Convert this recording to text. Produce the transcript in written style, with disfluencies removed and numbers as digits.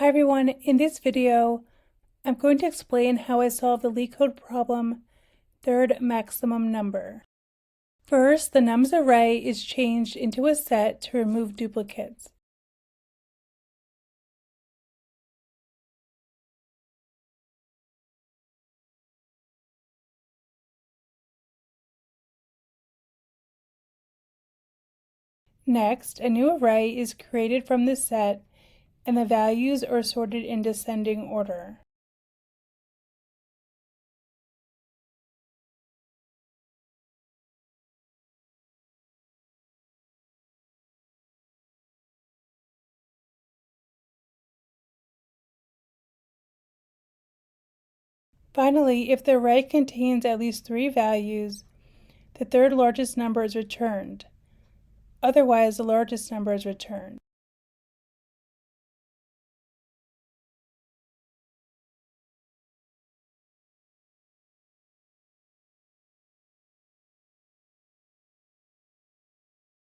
Hi everyone, in this video I'm going to explain how I solve the Leetcode problem third maximum number. First, the nums array is changed into a set to remove duplicates. Next, a new array is created from this set and the values are sorted in descending order. Finally, if the array contains at least 3 values, the third largest number is returned. Otherwise, the largest number is returned.